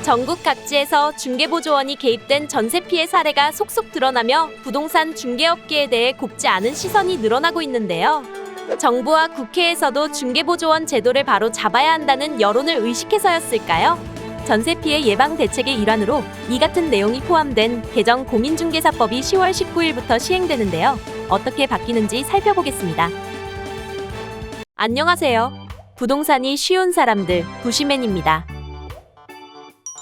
전국 각지에서 중개보조원이 개입된 전세 피해 사례가 속속 드러나며 부동산 중개업계에 대해 곱지 않은 시선이 늘어나고 있는데요. 정부와 국회에서도 중개보조원 제도를 바로 잡아야 한다는 여론을 의식해서였을까요? 전세 피해 예방 대책의 일환으로 이 같은 내용이 포함된 개정 공인중개사법이 10월 19일부터 시행되는데요. 어떻게 바뀌는지 살펴보겠습니다. 안녕하세요. 부동산이 쉬운 사람들, 부시맨입니다.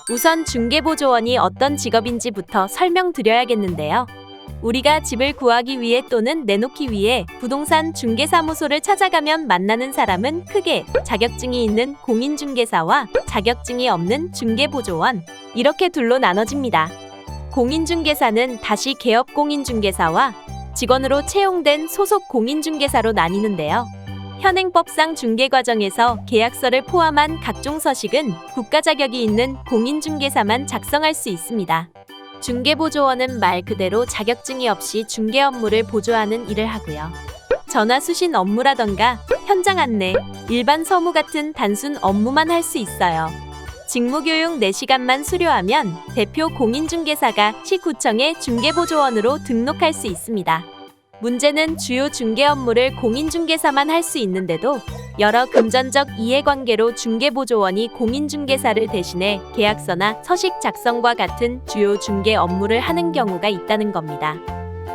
우선 중개보조원이 어떤 직업인지부터 설명드려야겠는데요. 우리가 집을 구하기 위해 또는 내놓기 위해 부동산 중개사무소를 찾아가면 만나는 사람은 크게 자격증이 있는 공인중개사와 자격증이 없는 중개보조원, 이렇게 둘로 나눠집니다. 공인중개사는 다시 개업공인중개사와 직원으로 채용된 소속 공인중개사로 나뉘는데요. 현행법상 중개 과정에서 계약서를 포함한 각종 서식은 국가 자격이 있는 공인중개사만 작성할 수 있습니다. 중개보조원은 말 그대로 자격증이 없이 중개 업무를 보조하는 일을 하고요. 전화 수신 업무라던가 현장 안내, 일반 서무 같은 단순 업무만 할 수 있어요. 직무교육 4시간만 수료하면 대표 공인중개사가 시구청의 중개보조원으로 등록할 수 있습니다. 문제는 주요 중개 업무를 공인중개사만 할 수 있는데도 여러 금전적 이해관계로 중개보조원이 공인중개사를 대신해 계약서나 서식 작성과 같은 주요 중개 업무를 하는 경우가 있다는 겁니다.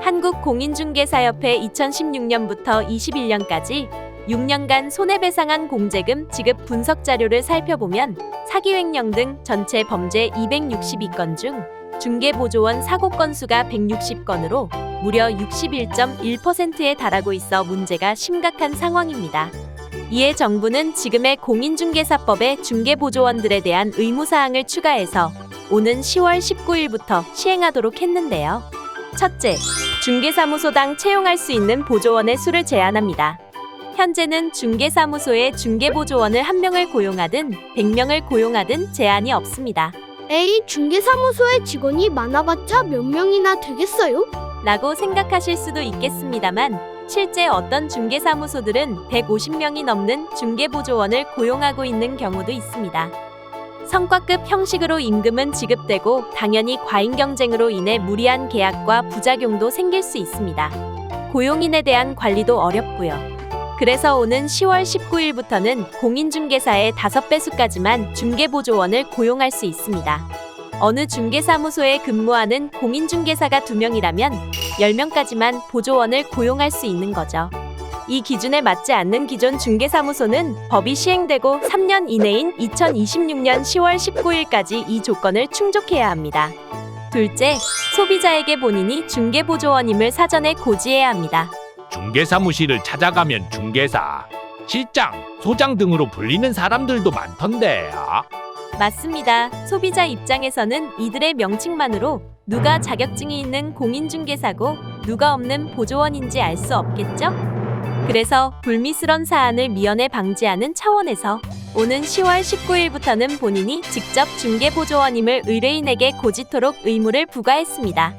한국공인중개사협회 2016년부터 21년까지 6년간 손해배상한 공제금 지급 분석 자료를 살펴보면 사기 횡령 등 전체 범죄 262건 중 중개보조원 사고 건수가 160건으로 무려 61.1%에 달하고 있어 문제가 심각한 상황입니다. 이에 정부는 지금의 공인중개사법에 중개보조원들에 대한 의무사항을 추가해서 오는 10월 19일부터 시행하도록 했는데요. 첫째, 중개사무소당 채용할 수 있는 보조원의 수를 제한합니다. 현재는 중개사무소에 중개보조원을 1명을 고용하든 100명을 고용하든 제한이 없습니다. 중개사무소에 직원이 많아봤자 몇 명이나 되겠어요? 라고 생각하실 수도 있겠습니다만 실제 어떤 중개사무소들은 150명이 넘는 중개보조원을 고용하고 있는 경우도 있습니다. 성과급 형식으로 임금은 지급되고 당연히 과잉 경쟁으로 인해 무리한 계약과 부작용도 생길 수 있습니다. 고용인에 대한 관리도 어렵고요. 그래서 오는 10월 19일부터는 공인중개사의 5배수까지만 중개보조원을 고용할 수 있습니다. 어느 중개사무소에 근무하는 공인중개사가 2명이라면 10명까지만 보조원을 고용할 수 있는 거죠. 이 기준에 맞지 않는 기존 중개사무소는 법이 시행되고 3년 이내인 2026년 10월 19일까지 이 조건을 충족해야 합니다. 둘째, 소비자에게 본인이 중개보조원임을 사전에 고지해야 합니다. 중개사무실을 찾아가면 중개사, 실장, 소장 등으로 불리는 사람들도 많던데. 맞습니다. 소비자 입장에서는 이들의 명칭만으로 누가 자격증이 있는 공인중개사고 누가 없는 보조원인지 알 수 없겠죠? 그래서 불미스런 사안을 미연에 방지하는 차원에서 오는 10월 19일부터는 본인이 직접 중개보조원임을 의뢰인에게 고지토록 의무를 부과했습니다.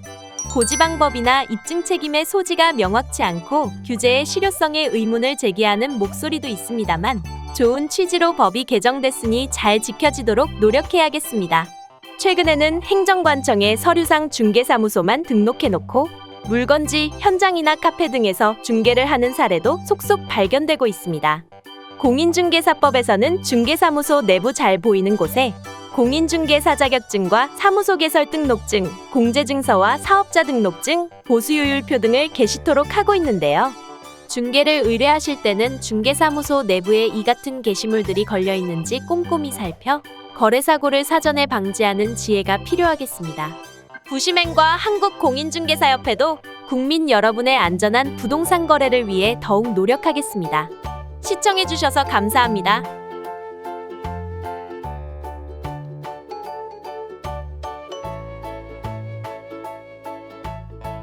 고지 방법이나 입증 책임의 소지가 명확치 않고 규제의 실효성에 의문을 제기하는 목소리도 있습니다만 좋은 취지로 법이 개정됐으니 잘 지켜지도록 노력해야겠습니다. 최근에는 행정관청에 서류상 중개사무소만 등록해놓고 물건지 현장이나 카페 등에서 중개를 하는 사례도 속속 발견되고 있습니다. 공인중개사법에서는 중개사무소 내부 잘 보이는 곳에 공인중개사 자격증과 사무소 개설 등록증, 공제증서와 사업자 등록증, 보수요율표 등을 게시토록 하고 있는데요. 중개를 의뢰하실 때는 중개사무소 내부에 이 같은 게시물들이 걸려 있는지 꼼꼼히 살펴 거래사고를 사전에 방지하는 지혜가 필요하겠습니다. 부시맨과 한국공인중개사협회도 국민 여러분의 안전한 부동산 거래를 위해 더욱 노력하겠습니다. 시청해주셔서 감사합니다.